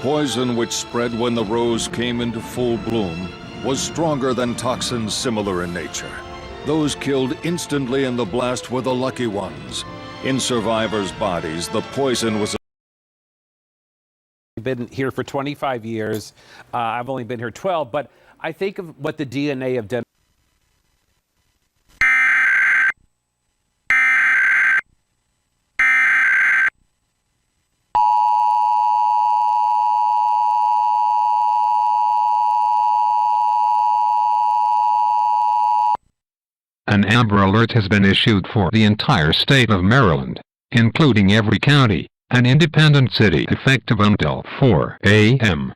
Poison which spread when the rose came into full bloom was stronger than toxins similar in nature. Those killed instantly in the blast were the lucky ones. In survivors' bodies, the poison was been here for 25 years. I've only been here 12, but I think of what the DNA have done. An Amber Alert has been issued for the entire state of Maryland, including every county and independent city, effective until 4 a.m.